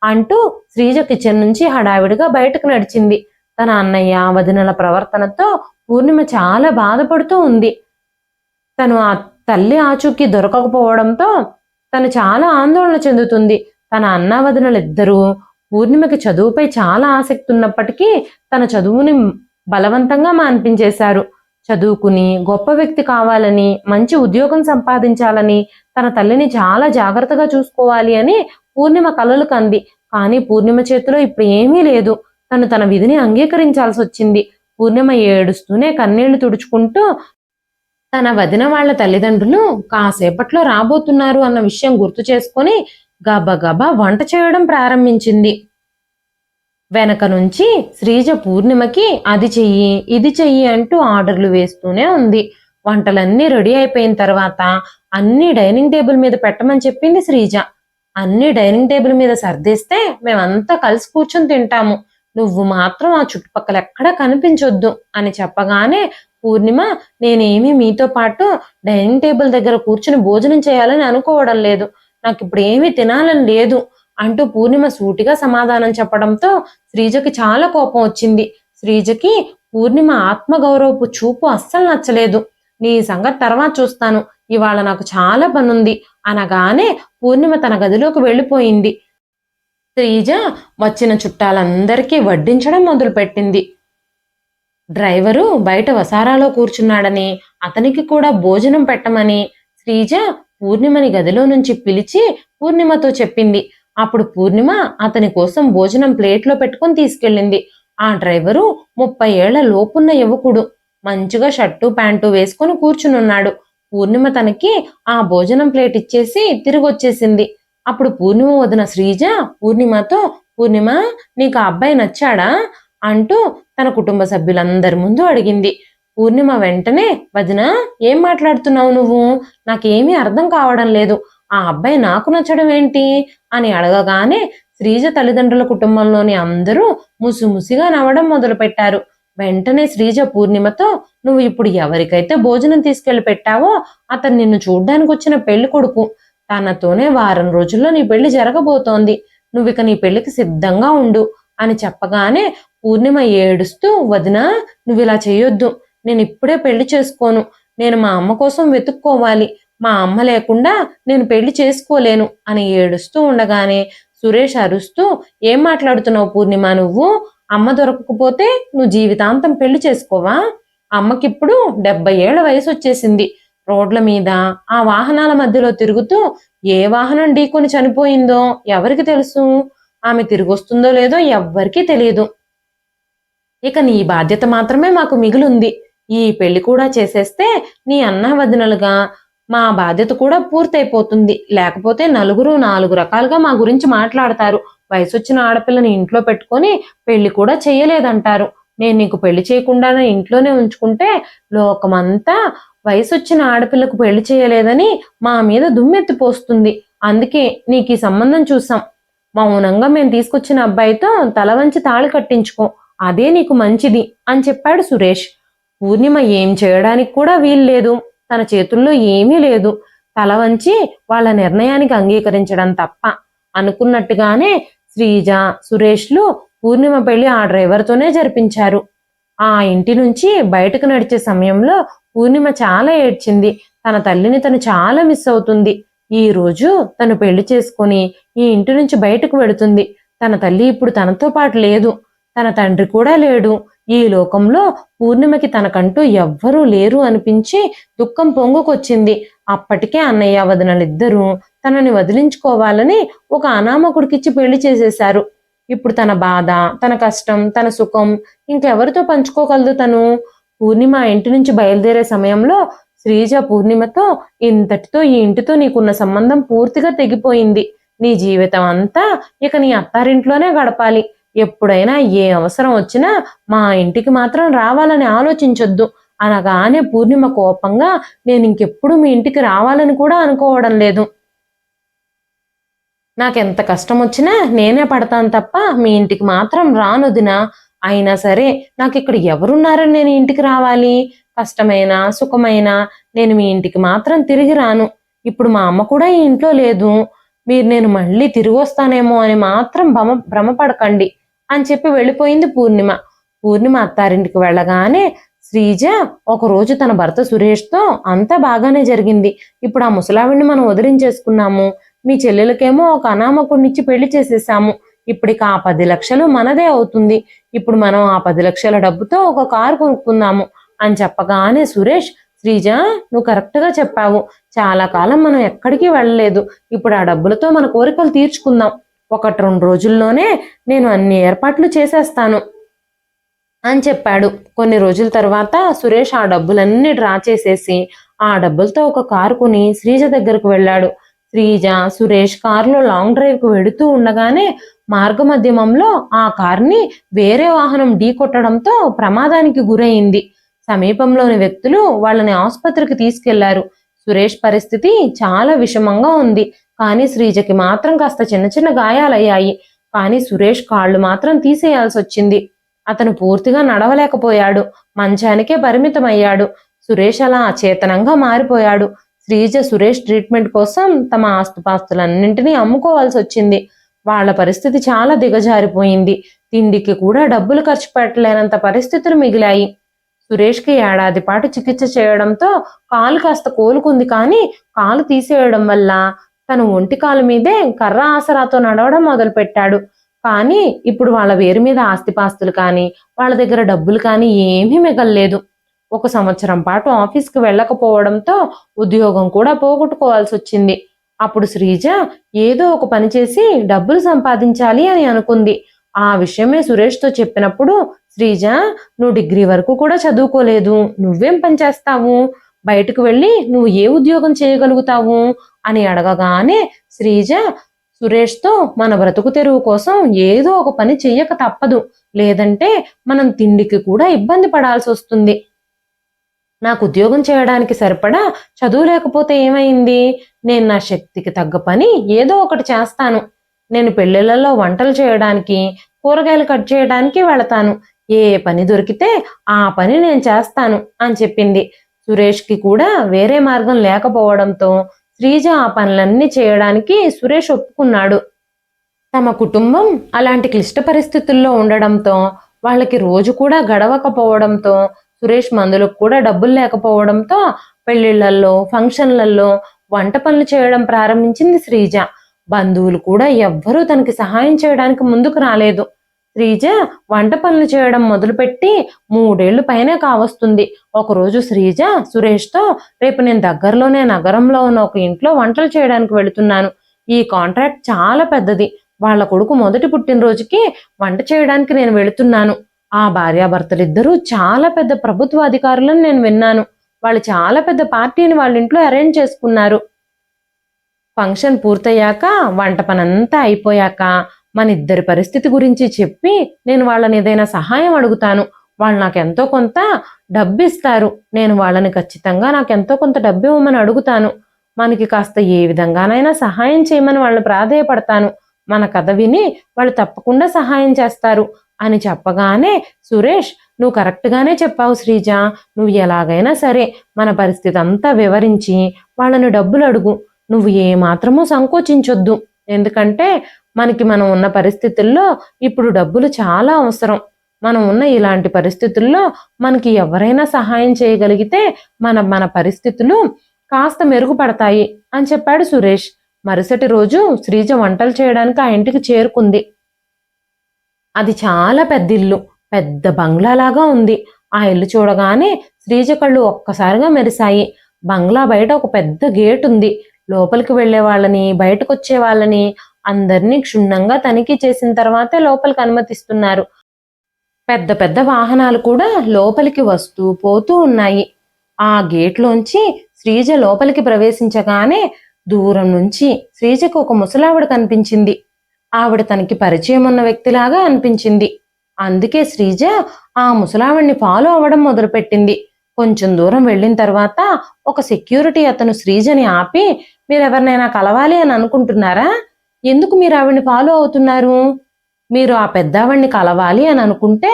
అంటూ శ్రీజ కిచెన్ నుంచి హడావిడిగా బయటకు నడిచింది. తన అన్నయ్య వదినల ప్రవర్తనతో పూర్ణిమ చాలా బాధపడుతూ ఉంది. తను ఆ తల్లి ఆచూకీ దొరకకపోవడంతో తను చాలా ఆందోళన చెందుతుంది. తన అన్న వదినలిద్దరూ పూర్ణిమకి చదువుపై చాలా ఆసక్తి ఉన్నప్పటికీ తన చదువుని బలవంతంగా మాన్పించేశారు. చదువుకుని గొప్ప వ్యక్తి కావాలని, మంచి ఉద్యోగం సంపాదించాలని, తన తల్లిని చాలా జాగ్రత్తగా చూసుకోవాలి అని పూర్ణిమ కలలు కంది. కానీ పూర్ణిమ చేతిలో ఇప్పుడు ఏమీ లేదు. తను తన విధిని అంగీకరించాల్సి వచ్చింది. పూర్ణిమ ఏడుస్తూనే కన్నీళ్లు తుడుచుకుంటూ తన వదిన వాళ్ల తల్లిదండ్రులు కాసేపట్లో రాబోతున్నారు అన్న విషయం గుర్తు చేసుకొని గబగబా వంట చేయడం ప్రారంభించింది. వెనక నుంచి శ్రీజ పూర్ణిమకి అది చెయ్యి ఇది చెయ్యి అంటూ ఆర్డర్లు వేస్తూనే ఉంది. వంటలన్నీ రెడీ అయిపోయిన తర్వాత అన్ని డైనింగ్ టేబుల్ మీద పెట్టమని చెప్పింది శ్రీజ. అన్ని డైనింగ్ టేబుల్ మీద సర్దేస్తే మేమంతా కలిసి కూర్చొని తింటాము, నువ్వు మాత్రం ఆ చుట్టుపక్కల ఎక్కడా కనిపించొద్దు అని చెప్పగానే పూర్ణిమ, నేనేమీ మీతో పాటు డైనింగ్ టేబుల్ దగ్గర కూర్చుని భోజనం చేయాలని అనుకోవడం లేదు, నాకు ఇప్పుడు ఏమీ తినాలని లేదు అంటూ పూర్ణిమ సూటిగా సమాధానం చెప్పడంతో శ్రీజకి చాలా కోపం వచ్చింది. శ్రీజకి పూర్ణిమ ఆత్మగౌరవపు చూపు అస్సలు నచ్చలేదు. నీ సంగతి తర్వాత చూస్తాను, ఇవాళ నాకు చాలా పనుంది అనగానే పూర్ణిమ తన గదిలోకి వెళ్ళిపోయింది. శ్రీజ వచ్చిన చుట్టాలందరికీ వడ్డించడం మొదలుపెట్టింది. డ్రైవరు బయట వసారాలో కూర్చున్నాడని, అతనికి కూడా భోజనం పెట్టమని శ్రీజ పూర్ణిమని గదిలో నుంచి పిలిచి పూర్ణిమతో చెప్పింది. అప్పుడు పూర్ణిమ అతని కోసం భోజనం ప్లేట్లో పెట్టుకుని తీసుకెళ్ళింది. ఆ డ్రైవరు 30 ఏళ్ల లోపున్న యువకుడు, మంచిగా షర్టు ప్యాంటు వేసుకుని కూర్చునున్నాడు. పూర్ణిమ తనకి ఆ భోజనం ప్లేట్ ఇచ్చేసి తిరిగి వచ్చేసింది. అప్పుడు పూర్ణిమ వదిన శ్రీజ పూర్ణిమతో, పూర్ణిమ, నీకు ఆ అబ్బాయి నచ్చాడా అంటూ తన కుటుంబ సభ్యులందరి ముందు అడిగింది. పూర్ణిమ వెంటనే, వదిన, ఏం మాట్లాడుతున్నావు నువ్వు? నాకేమీ అర్థం కావడం లేదు, ఆ అబ్బాయి నాకు నచ్చడం ఏంటి అని అడగగానే శ్రీజ తల్లిదండ్రుల కుటుంబంలోని అందరూ ముసిముసిగా నవ్వడం మొదలుపెట్టారు. వెంటనే శ్రీజ పూర్ణిమతో, నువ్వు ఇప్పుడు ఎవరికైతే భోజనం తీసుకెళ్లి పెట్టావో అతను నిన్ను చూడ్డానికి వచ్చిన పెళ్లి కొడుకు, తనతోనే వారం రోజుల్లో నీ పెళ్లి జరగబోతోంది, నువ్విక నీ పెళ్లికి సిద్ధంగా ఉండు అని చెప్పగానే పూర్ణిమ ఏడుస్తూ, వదినా, నువ్వు ఇలా చేయొద్దు, నేను ఇప్పుడే పెళ్లి చేసుకోను, నేను మా అమ్మ కోసం వెతుక్కోవాలి, మా అమ్మ లేకుండా నేను పెళ్లి చేసుకోలేను అని ఏడుస్తూ ఉండగానే సురేష్ అరుస్తూ, ఏం మాట్లాడుతున్నావు పూర్ణిమ నువ్వు? అమ్మ దొరకకపోతే నువ్వు జీవితాంతం పెళ్లి చేసుకోవా? అమ్మకిప్పుడు 70 ఏళ్ల వయసు వచ్చేసింది. రోడ్ల మీద ఆ వాహనాల మధ్యలో తిరుగుతూ ఏ వాహనం ఢీకొని చనిపోయిందో ఎవరికి తెలుసు? ఆమె తిరిగొస్తుందో లేదో ఎవ్వరికీ తెలియదు. ఇక నీ బాధ్యత మాత్రమే మాకు మిగిలుంది. ఈ పెళ్లి కూడా చేసేస్తే నీ అన్న వదినలుగా మా బాధ్యత కూడా పూర్తయిపోతుంది. లేకపోతే నలుగురు 4 రకాలుగా మా గురించి మాట్లాడతారు. వయసొచ్చిన ఆడపిల్లని ఇంట్లో పెట్టుకొని పెళ్లి కూడా చెయ్యలేదంటారు. నేను నీకు పెళ్లి చేయకుండానే ఇంట్లోనే ఉంచుకుంటే లోకమంతా వయసొచ్చిన ఆడపిల్లకు పెళ్లి చేయలేదని మా మీద దుమ్మెత్తిపోస్తుంది. అందుకే నీకు ఈ సంబంధం చూసాం. మౌనంగా మేము తీసుకొచ్చిన అబ్బాయితో తల వంచి తాళి కట్టించుకో, అదే నీకు మంచిది అని చెప్పాడు సురేష్. పూర్ణిమ ఏం చేయడానికి కూడా వీల్లేదు. తన చేతుల్లో ఏమీ లేదు. తల వంచి వాళ్ళ నిర్ణయానికి అంగీకరించడం తప్ప. అనుకున్నట్టుగానే శ్రీజ, సురేష్లు పూర్ణిమ పెళ్లి ఆ డ్రైవర్తోనే జరిపించారు. ఆ ఇంటి నుంచి బయటకు నడిచే సమయంలో పూర్ణిమ చాలా ఏడ్చింది. తన తల్లిని తను చాలా మిస్ అవుతుంది. ఈ రోజు తను పెళ్లి చేసుకుని ఈ ఇంటి నుంచి బయటకు వెడుతుంది. తన తల్లి ఇప్పుడు తనతో పాటు లేదు. తన తండ్రి కూడా లేడు. ఈ లోకంలో పూర్ణిమకి తనకంటూ ఎవ్వరూ లేరు అనిపించి దుఃఖం పొంగుకొచ్చింది. అప్పటికే అన్నయ్య వదినలిద్దరూ తనని వదిలించుకోవాలని ఒక అనామకుడికిచ్చి పెళ్లి చేసేశారు. ఇప్పుడు తన బాధ, తన కష్టం, తన సుఖం ఇంకెవరితో పంచుకోగలదు తను? పూర్ణిమ ఇంటి నుంచి బయలుదేరే సమయంలో శ్రీజ పూర్ణిమతో, ఇంతటితో ఈ ఇంటితో నీకున్న సంబంధం పూర్తిగా తెగిపోయింది. నీ జీవితం అంతా ఇక నీ అత్తారింట్లోనే గడపాలి. ఎప్పుడైనా ఏ అవసరం వచ్చినా మా ఇంటికి మాత్రం రావాలని ఆలోచించొద్దు అనగానే పూర్ణిమ కోపంగా, నేను ఇంకెప్పుడు మీ ఇంటికి రావాలని కూడా అనుకోవడం లేదు. నాకెంత కష్టం వచ్చినా నేనే పడతాను తప్ప మీ ఇంటికి మాత్రం రానొదినా. అయినా సరే నాకు ఇక్కడ ఎవరున్నారని నేను ఇంటికి రావాలి? కష్టమైనా సుఖమైనా నేను మీ ఇంటికి మాత్రం తిరిగి రాను. ఇప్పుడు మా అమ్మ కూడా ఈ ఇంట్లో లేదు. మీరు నేను మళ్ళీ తిరిగి వస్తానేమో అని మాత్రం భ్రమపడకండి అని చెప్పి వెళ్ళిపోయింది పూర్ణిమ. పూర్ణిమ అత్తారింటికి వెళ్ళగానే శ్రీజ ఒకరోజు తన భర్త సురేష్తో, అంతా బాగానే జరిగింది. ఇప్పుడు ఆ ముసలావిడిని మనం వదిలించేసుకున్నాము. మీ చెల్లెలకేమో ఒక అనామకుడినిచ్చి పెళ్లి చేసేసాము. ఇప్పటికి ఆ 10 లక్షలు మనదే అవుతుంది. ఇప్పుడు మనం ఆ 10 లక్షల డబ్బుతో ఒక కారు కొనుక్కుందాము అని చెప్పగానే సురేష్, శ్రీజ నువ్వు కరెక్ట్గా చెప్పావు. చాలా కాలం మనం ఎక్కడికి వెళ్ళలేదు. ఇప్పుడు ఆ డబ్బులతో మన కోరికలు తీర్చుకుందాం. 1-2 రోజుల్లోనే నేను అన్ని ఏర్పాట్లు చేసేస్తాను అని చెప్పాడు. కొన్ని రోజుల తర్వాత సురేష్ ఆ డబ్బులన్నీ డ్రా చేసేసి ఆ డబ్బులతో ఒక కారు కొని శ్రీజ దగ్గరకు వెళ్ళాడు. శ్రీజ, సురేష్ కారులో లాంగ్ డ్రైవ్కు వెడుతూ ఉండగానే మార్గమధ్యమంలో ఆ కార్ని వేరే వాహనం ఢీకొట్టడంతో ప్రమాదానికి గురైంది. సమీపంలోని వ్యక్తులు వాళ్ళని ఆసుపత్రికి తీసుకెళ్లారు. సురేష్ పరిస్థితి చాలా విషమంగా ఉంది. కానీ శ్రీజకి మాత్రం కాస్త చిన్న చిన్న గాయాలయ్యాయి. కానీ సురేష్ కాళ్ళు మాత్రం తీసేయాల్సి వచ్చింది. అతను పూర్తిగా నడవలేకపోయాడు. మంచానికే పరిమితమయ్యాడు. సురేష్ అలా అచేతనంగా మారిపోయాడు. శ్రీజ, సురేష్ ట్రీట్మెంట్ కోసం తమ ఆస్తుపాస్తులన్నింటినీ అమ్ముకోవాల్సి వచ్చింది. వాళ్ల పరిస్థితి చాలా దిగజారిపోయింది. తిండికి కూడా డబ్బులు ఖర్చు పెట్టలేనంత పరిస్థితులు మిగిలాయి. సురేష్కి ఏడాది పాటు చికిత్స చేయడంతో కాలు కాస్త కోలుకుంది. కానీ కాలు తీసేయడం వల్ల తను ఒంటి కాలు మీదే కర్ర ఆసరాతో నడవడం మొదలుపెట్టాడు. కానీ ఇప్పుడు వాళ్ళ వేరు మీద ఆస్తిపాస్తులు కానీ వాళ్ళ దగ్గర డబ్బులు కానీ ఏమీ మిగల్లేదు. 1 సంవత్సరం పాటు ఆఫీస్కి వెళ్ళకపోవడంతో ఉద్యోగం కూడా పోగొట్టుకోవాల్సి వచ్చింది. అప్పుడు శ్రీజ ఏదో ఒక పని చేసి డబ్బులు సంపాదించాలి అని అనుకుంది. ఆ విషయమే సురేష్తో చెప్పినప్పుడు, శ్రీజ నువ్వు డిగ్రీ వరకు కూడా చదువుకోలేదు, నువ్వేం పని చేస్తావు? బయటకు వెళ్ళి నువ్వు ఏ ఉద్యోగం చేయగలుగుతావు అని అడగగానే శ్రీజ సురేష్తో, మన బ్రతుకు తెరువు కోసం ఏదో ఒక పని చెయ్యక తప్పదు, లేదంటే మనం తిండికి కూడా ఇబ్బంది పడాల్సి వస్తుంది. నాకు ఉద్యోగం చేయడానికి సరిపడా చదువు లేకపోతే ఏమైంది? నేను నా శక్తికి తగ్గ పని ఏదో ఒకటి చేస్తాను. నేను పెళ్లిళ్లలో వంటలు చేయడానికి, కూరగాయలు కట్ చేయడానికి వెళతాను. ఏ పని దొరికితే ఆ పని నేను చేస్తాను అని చెప్పింది. సురేష్కి కూడా వేరే మార్గం లేకపోవడంతో శ్రీజ ఆ పనులన్నీ చేయడానికి సురేష్ ఒప్పుకున్నాడు. తమ కుటుంబం అలాంటి క్లిష్ట పరిస్థితుల్లో ఉండడంతో, వాళ్ళకి రోజు కూడా గడవకపోవడంతో, సురేష్ మందులకు కూడా డబ్బులు లేకపోవడంతో పెళ్లిళ్లల్లో, ఫంక్షన్లలో వంట పనులు చేయడం ప్రారంభించింది శ్రీజ. బంధువులు కూడా ఎవ్వరూ తనకి సహాయం చేయడానికి ముందుకు రాలేదు. శ్రీజ వంట పనులు చేయడం మొదలుపెట్టి 3 ఏళ్లు పైనే కావస్తుంది. ఒకరోజు శ్రీజ సురేష్తో, రేపు నేను దగ్గరలోనే నగరంలో ఉన్న ఒక ఇంట్లో వంటలు చేయడానికి వెళుతున్నాను. ఈ కాంట్రాక్ట్ చాలా పెద్దది. వాళ్ళ కొడుకు మొదటి పుట్టినరోజుకి వంట చేయడానికి నేను వెళుతున్నాను. ఆ భార్యాభర్తలిద్దరూ చాలా పెద్ద ప్రభుత్వ అధికారులని నేను విన్నాను. వాళ్ళు చాలా పెద్ద పార్టీని వాళ్ళ ఇంట్లో అరేంజ్ చేసుకున్నారు. ఫంక్షన్ పూర్తయ్యాక, వంట పనంతా అయిపోయాక మన ఇద్దరి పరిస్థితి గురించి చెప్పి నేను వాళ్ళని ఏదైనా సహాయం అడుగుతాను. వాళ్ళు నాకెంతో కొంత డబ్బు ఇస్తారు. నేను వాళ్ళని ఖచ్చితంగా నాకెంతో కొంత డబ్బు ఇవ్వమని అడుగుతాను. మనకి కాస్త ఏ విధంగానైనా సహాయం చేయమని వాళ్ళని ప్రాధేయపడతాను. మన కథ విని వాళ్ళు తప్పకుండా సహాయం చేస్తారు అని చెప్పగానే, సురేష్, నువ్వు కరెక్ట్గానే చెప్పావు శ్రీజ. నువ్వు ఎలాగైనా సరే మన పరిస్థితి అంతా వివరించి వాళ్ళని డబ్బులు అడుగు. నువ్వు ఏమాత్రమూ సంకోచించొద్దు. ఎందుకంటే మనం ఉన్న పరిస్థితుల్లో ఇప్పుడు డబ్బులు చాలా అవసరం. మనం ఉన్న ఇలాంటి పరిస్థితుల్లో మనకి ఎవరైనా సహాయం చేయగలిగితే మన పరిస్థితులు కాస్త మెరుగుపడతాయి అని చెప్పాడు సురేష్. మరుసటి రోజు శ్రీజ వంటలు చేయడానికి ఆ ఇంటికి చేరుకుంది. అది చాలా పెద్ద ఇల్లు, పెద్ద బంగ్లాలాగా ఉంది. ఆ ఇల్లు చూడగానే శ్రీజ కళ్ళు ఒక్కసారిగా మెరిశాయి. బంగ్లా బయట ఒక పెద్ద గేట్ ఉంది. లోపలికి వెళ్లే వాళ్ళని, బయటకు వచ్చే వాళ్ళని అందరినీ క్షుణ్ణంగా తనిఖీ చేసిన తర్వాతే లోపలికి అనుమతిస్తున్నారు. పెద్ద పెద్ద వాహనాలు కూడా లోపలికి వస్తూ పోతూ ఉన్నాయి. ఆ గేట్లోంచి శ్రీజ లోపలికి ప్రవేశించగానే దూరం నుంచి శ్రీజకు ఒక ముసలావిడ కనిపించింది. ఆవిడ తనకి పరిచయం ఉన్న వ్యక్తిలాగా అనిపించింది. అందుకే శ్రీజ ఆ ముసలావిడిని ఫాలో అవ్వడం మొదలుపెట్టింది. కొంచెం దూరం వెళ్ళిన తర్వాత ఒక సెక్యూరిటీ అతను శ్రీజని ఆపి, మీరెవరినైనా కలవాలి అని అనుకుంటున్నారా? ఎందుకు మీరు ఆవిడ్ని ఫాలో అవుతున్నారు? మీరు ఆ పెద్దావిడ్ని కలవాలి అని అనుకుంటే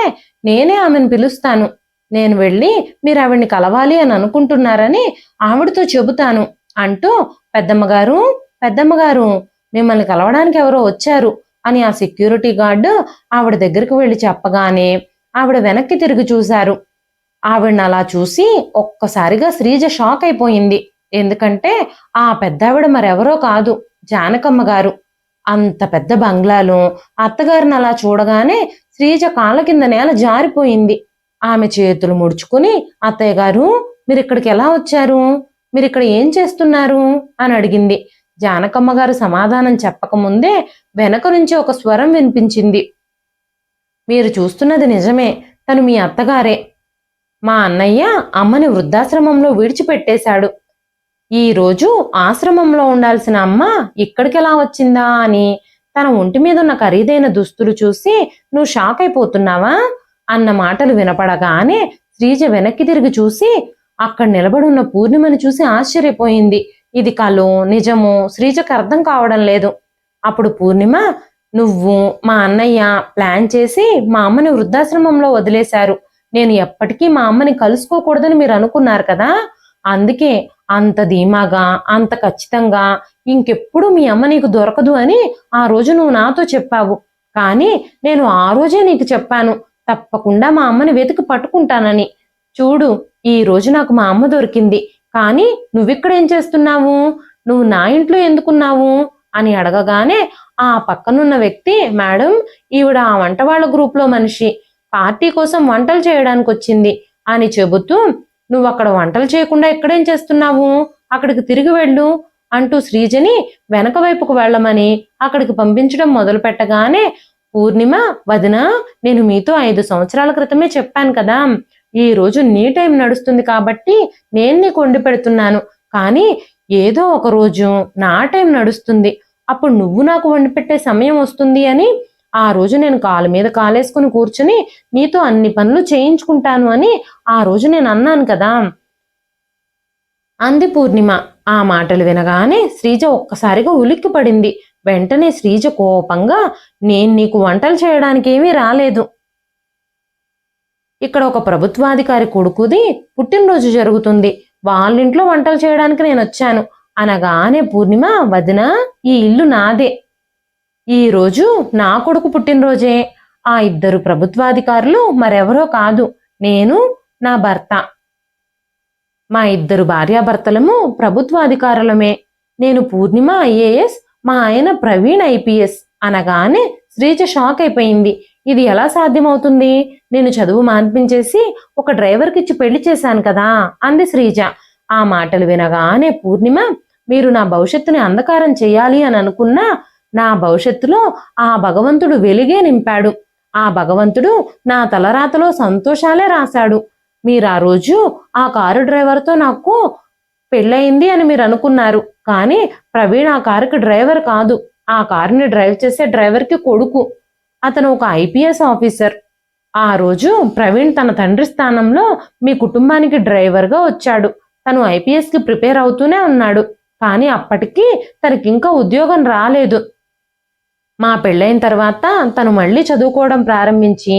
నేనే ఆమెను పిలుస్తాను. నేను వెళ్ళి మీరు ఆవిడ్ని కలవాలి అని అనుకుంటున్నారని ఆవిడతో చెబుతాను అంటూ, పెద్దమ్మగారు, పెద్దమ్మగారు, మిమ్మల్ని కలవడానికి ఎవరో వచ్చారు అని ఆ సెక్యూరిటీ గార్డు ఆవిడ దగ్గరికి వెళ్ళి చెప్పగానే ఆవిడ వెనక్కి తిరిగి చూశారు. ఆవిడని అలా చూసి ఒక్కసారిగా శ్రీజ షాక్ అయిపోయింది. ఎందుకంటే ఆ పెద్దావిడ మరెవరో కాదు, జానకమ్మ గారు. అంత పెద్ద బంగ్లాలో అత్తగారిని అలా చూడగానే శ్రీజ కాళ్ళ కింద నేల జారిపోయింది. ఆమె చేతులు ముడుచుకుని, అత్తయ్య గారు, మీరు ఇక్కడికి ఎలా వచ్చారు? మీరు ఇక్కడ ఏం చేస్తున్నారు అని అడిగింది. జానకమ్మ గారు సమాధానం చెప్పకముందే వెనక నుంచి ఒక స్వరం వినిపించింది. మీరు చూస్తున్నది నిజమే, తను మీ అత్తగారే. మా అన్నయ్య అమ్మని వృద్ధాశ్రమంలో విడిచిపెట్టేశాడు. ఈరోజు ఆశ్రమంలో ఉండాల్సిన అమ్మ ఇక్కడికెలా వచ్చిందా అని తన ఒంటి మీద ఉన్న ఖరీదైన దుస్తులు చూసి నువ్వు షాక్ అయిపోతున్నావా అన్న మాటలు వినపడగానే శ్రీజ వెనక్కి తిరిగి చూసి అక్కడ నిలబడున్న పూర్ణిమని చూసి ఆశ్చర్యపోయింది. ఇది కలో నిజమో శ్రీజకు అర్థం కావడం లేదు. అప్పుడు పూర్ణిమ, నువ్వు మా అన్నయ్య ప్లాన్ చేసి మా అమ్మని వృద్ధాశ్రమంలో వదిలేశారు. నేను ఎప్పటికీ మా అమ్మని కలుసుకోకూడదని మీరు అనుకున్నారు కదా, అందుకే అంత ధీమాగా, అంత ఖచ్చితంగా ఇంకెప్పుడు మీ అమ్మ నీకు దొరకదు అని ఆ రోజు నువ్వు నాతో చెప్పావు. కానీ నేను ఆ రోజే నీకు చెప్పాను, తప్పకుండా మా అమ్మని వెతికి పట్టుకుంటానని. చూడు, ఈ రోజు నాకు మా అమ్మ దొరికింది. కానీ నువ్విక్కడేం చేస్తున్నావు? నువ్వు నా ఇంట్లో ఎందుకున్నావు అని అడగగానే ఆ పక్కనున్న వ్యక్తి, మేడం, ఈవిడ ఆ వంట వాళ్ళ గ్రూప్లో మనిషి, పార్టీ కోసం వంటలు చేయడానికి వచ్చింది అని చెబుతూ, నువ్వు అక్కడ వంటలు చేయకుండా ఎక్కడేం చేస్తున్నావు? అక్కడికి తిరిగి వెళ్ళు అంటూ శ్రీజని వెనక వైపుకు వెళ్ళమని అక్కడికి పంపించడం మొదలు పెట్టగానే, పూర్ణిమ, వదిన, నేను మీతో 5 సంవత్సరాల క్రితమే చెప్పాను కదా, ఈ రోజు నీ టైం నడుస్తుంది కాబట్టి నేను నీకు వండి పెడుతున్నాను. కానీ ఏదో ఒక రోజు నా టైం నడుస్తుంది, అప్పుడు నువ్వు నాకు వండి పెట్టే సమయం వస్తుంది అని ఆ రోజు నేను కాలు మీద కాలేసుకుని కూర్చుని నీతో అన్ని పనులు చేయించుకుంటాను అని ఆ రోజు నేను అన్నాను కదా అంది పూర్ణిమ. ఆ మాటలు వినగానే శ్రీజ ఒక్కసారిగా ఉలిక్కి పడింది. వెంటనే శ్రీజ కోపంగా, నేను నీకు వంటలు చేయడానికి ఏమీ రాలేదు. ఇక్కడ ఒక ప్రభుత్వాధికారి కొడుకుది పుట్టినరోజు జరుగుతుంది, వాళ్ళింట్లో వంటలు చేయడానికి నేను వచ్చాను అనగానే పూర్ణిమ, వదిన, ఈ ఇల్లు నాదే. ఈ రోజు నా కొడుకు పుట్టినరోజే. ఆ 2 ప్రభుత్వాధికారులు మరెవరో కాదు, నేను, నా భర్త. మా ఇద్దరు భార్యాభర్తలము ప్రభుత్వ అధికారులమే. నేను పూర్ణిమ ఐఏఎస్, మా ఆయన ప్రవీణ్ ఐపీఎస్ అనగానే శ్రీజ షాక్ అయిపోయింది. ఇది ఎలా సాధ్యమవుతుంది? నేను చదువు మాన్పించేసి ఒక డ్రైవర్కి ఇచ్చి పెళ్లి చేశాను కదా అంది శ్రీజ. ఆ మాటలు వినగానే పూర్ణిమ, మీరు నా భవిష్యత్తుని అంధకారం చేయాలి అని అనుకున్నా నా భవిష్యత్తులో ఆ భగవంతుడు వెలుగే నింపాడు. ఆ భగవంతుడు నా తలరాతలో సంతోషాలే రాశాడు. మీరు ఆ రోజు ఆ కారు డ్రైవర్తో నాకు పెళ్ళయింది అని మీరు అనుకున్నారు, కానీ ప్రవీణ్ ఆ కారుకి డ్రైవర్ కాదు. ఆ కారుని డ్రైవ్ చేసే డ్రైవర్కి కొడుకు. అతను ఒక ఐపీఎస్ ఆఫీసర్. ఆ రోజు ప్రవీణ్ తన తండ్రి స్థానంలో మీ కుటుంబానికి డ్రైవర్గా వచ్చాడు. తను ఐపీఎస్కి ప్రిపేర్ అవుతూనే ఉన్నాడు, కానీ అప్పటికి తనకింకా ఉద్యోగం రాలేదు. మా పెళ్ళైన తర్వాత తను మళ్ళీ చదువుకోవడం ప్రారంభించి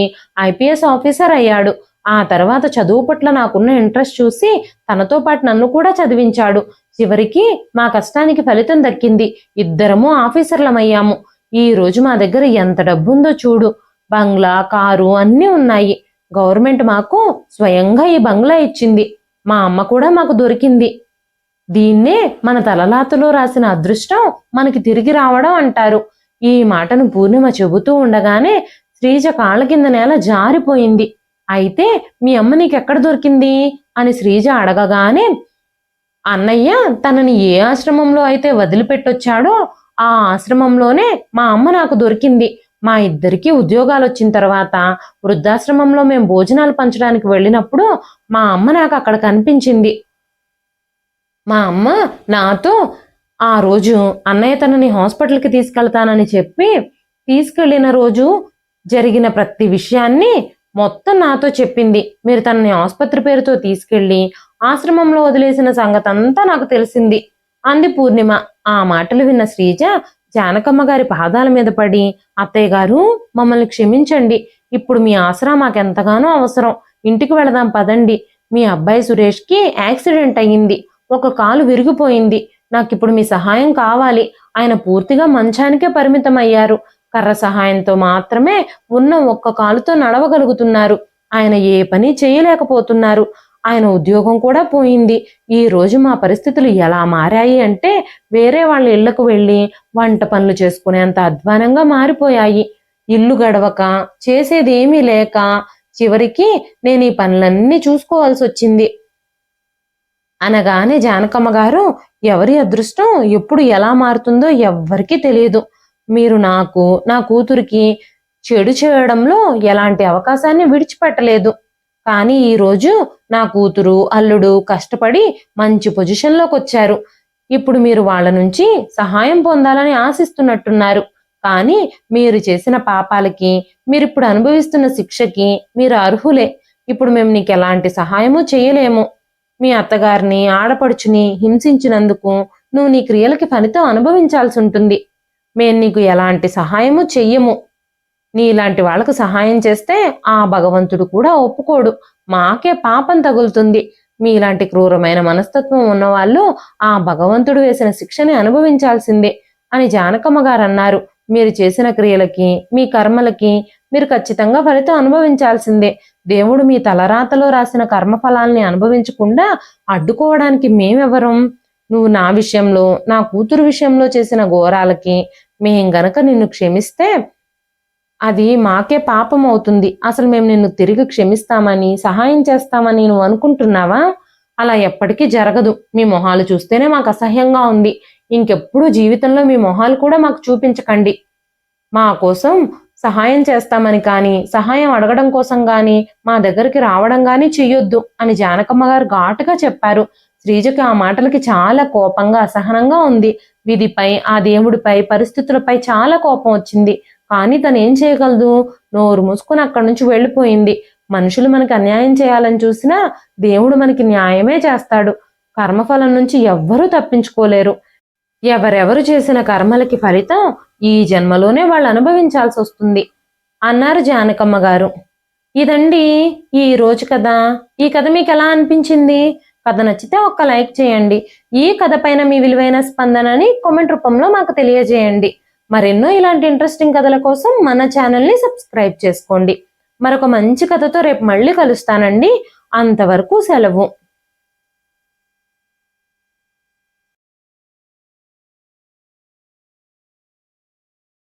ఐపీఎస్ ఆఫీసర్ అయ్యాడు. ఆ తర్వాత చదువు పట్ల నాకున్న ఇంట్రెస్ట్ చూసి తనతో పాటు నన్ను కూడా చదివించాడు. చివరికి మా కష్టానికి ఫలితం దక్కింది. ఇద్దరము ఆఫీసర్లమయ్యాము. ఈ రోజు మా దగ్గర ఎంత డబ్బుందో చూడు. బంగ్లా, కారు అన్నీ ఉన్నాయి. గవర్నమెంట్ మాకు స్వయంగా ఈ బంగ్లా ఇచ్చింది. మా అమ్మ కూడా మాకు దొరికింది. దీన్నే మన తలరాతలో రాసిన అదృష్టం మనకి తిరిగి రావడం అంటారు. ఈ మాటను పూర్ణిమ చెబుతూ ఉండగానే శ్రీజ కాళ్ళ కింద నేల జారిపోయింది. అయితే మీ అమ్మ నీకెక్కడ దొరికింది అని శ్రీజ అడగగానే, అన్నయ్య తనని ఏ ఆశ్రమంలో అయితే వదిలిపెట్టొచ్చాడో ఆ ఆశ్రమంలోనే మా అమ్మ నాకు దొరికింది. మా ఇద్దరికి ఉద్యోగాలు వచ్చిన తర్వాత వృద్ధాశ్రమంలో మేము భోజనాలు పంచడానికి వెళ్ళినప్పుడు మా అమ్మ నాకు అక్కడ కనిపించింది. మా అమ్మ నాతో ఆ రోజు అన్నయ్య తనని హాస్పిటల్కి తీసుకెళ్తానని చెప్పి తీసుకెళ్లిన రోజు జరిగిన ప్రతి విషయాన్ని మొత్తం నాతో చెప్పింది. మీరు తనని ఆసుపత్రి పేరుతో తీసుకెళ్లి ఆశ్రమంలో వదిలేసిన సంగతి అంతా నాకు తెలిసింది అంది పూర్ణిమ. ఆ మాటలు విన్న శ్రీజ జానకమ్మ గారి పాదాల మీద పడి, అత్తయ్య గారు మమ్మల్ని క్షమించండి. ఇప్పుడు మీ ఆసరా మాకెంతగానో అవసరం. ఇంటికి వెళదాం పదండి. మీ అబ్బాయి సురేష్కి యాక్సిడెంట్ అయ్యింది. ఒక కాలు విరిగిపోయింది. నాకిప్పుడు మీ సహాయం కావాలి. ఆయన పూర్తిగా మంచానికే పరిమితం అయ్యారు. కర్ర సహాయంతో మాత్రమే ఉన్న ఒక్క కాలుతో నడవగలుగుతున్నారు. ఆయన ఏ పని చేయలేకపోతున్నారు. ఆయన ఉద్యోగం కూడా పోయింది. ఈ రోజు మా పరిస్థితులు ఎలా మారాయి అంటే వేరే వాళ్ళ ఇళ్లకు వెళ్ళి వంట పనులు చేసుకునేంత అధ్వానంగా మారిపోయాయి. ఇల్లు గడవక చేసేది ఏమీ లేక చివరికి నేను ఈ పనులన్నీ చూసుకోవాల్సి వచ్చింది అనగానే జానకమ్మ గారు, ఎవరి అదృష్టం ఎప్పుడు ఎలా మారుతుందో ఎవ్వరికీ తెలియదు. మీరు నాకు, నా కూతురికి చెడు చేయడంలో ఎలాంటి అవకాశాన్ని విడిచిపెట్టలేదు. కానీ ఈరోజు నా కూతురు, అల్లుడు కష్టపడి మంచి పొజిషన్లోకి వచ్చారు. ఇప్పుడు మీరు వాళ్ళ నుంచి సహాయం పొందాలని ఆశిస్తున్నట్టున్నారు. కానీ మీరు చేసిన పాపాలకి, మీరిప్పుడు అనుభవిస్తున్న శిక్షకి మీరు అర్హులే. ఇప్పుడు మేము నీకు ఎలాంటి సహాయము చేయలేము. మీ అత్తగారిని, ఆడపడుచుని హింసించినందుకు నువ్వు నీ క్రియలకి ఫలితం అనుభవించాల్సి ఉంటుంది. మేము నీకు ఎలాంటి సహాయము చెయ్యము. నీలాంటి వాళ్ళకు సహాయం చేస్తే ఆ భగవంతుడు కూడా ఒప్పుకోడు. మాకే పాపం తగులుతుంది. మీలాంటి క్రూరమైన మనస్తత్వం ఉన్నవాళ్ళు ఆ భగవంతుడు వేసిన శిక్షని అనుభవించాల్సిందే అని జానకమ్మ గారు అన్నారు. మీరు చేసిన క్రియలకి, మీ కర్మలకి మీరు ఖచ్చితంగా ఫలితం అనుభవించాల్సిందే. దేవుడు మీ తలరాతలో రాసిన కర్మఫలాల్ని అనుభవించకుండా అడ్డుకోవడానికి మేమెవరం? నువ్వు నా విషయంలో, నా కూతురు విషయంలో చేసిన ఘోరాలకి మేం గనక నిన్ను క్షమిస్తే అది మాకే పాపం అవుతుంది. అసలు మేము నిన్ను తిరిగి క్షమిస్తామని, సహాయం చేస్తామని నువ్వు అనుకుంటున్నావా? అలా ఎప్పటికీ జరగదు. మీ మొహాలు చూస్తేనే మాకు అసహ్యంగా ఉంది. ఇంకెప్పుడు జీవితంలో మీ మొహాలు కూడా మాకు చూపించకండి. మా కోసం సహాయం చేస్తామని కానీ, సహాయం అడగడం కోసం కానీ మా దగ్గరికి రావడం కానీ చెయ్యొద్దు అని జానకమ్మ గారు ఘాటుగా చెప్పారు. శ్రీజకి ఆ మాటలకి చాలా కోపంగా, అసహనంగా ఉంది. విధిపై, ఆ దేవుడిపై, పరిస్థితులపై చాలా కోపం వచ్చింది. కానీ తను ఏం చేయగలదు? నోరు మూసుకుని అక్కడి నుంచి వెళ్ళిపోయింది. మనుషులు మనకి అన్యాయం చేయాలని చూసినా దేవుడు మనకి న్యాయమే చేస్తాడు. కర్మఫలం నుంచి ఎవ్వరూ తప్పించుకోలేరు. ఎవరెవరు చేసిన కర్మలకి ఫలితం ఈ జన్మలోనే వాళ్ళు అనుభవించాల్సి వస్తుంది అన్నారు జానకమ్మ గారు. ఇదండి ఈ రోజు కథ. ఈ కథ మీకు ఎలా అనిపించింది? కథ నచ్చితే ఒక్క లైక్ చేయండి. ఈ కథ పైన మీ విలువైన స్పందనని కామెంట్ రూపంలో మాకు తెలియజేయండి. మరెన్నో ఇలాంటి ఇంట్రెస్టింగ్ కథల కోసం మన ఛానల్ని సబ్స్క్రైబ్ చేసుకోండి. మరొక మంచి కథతో రేపు మళ్ళీ కలుస్తానండి. అంతవరకు సెలవు.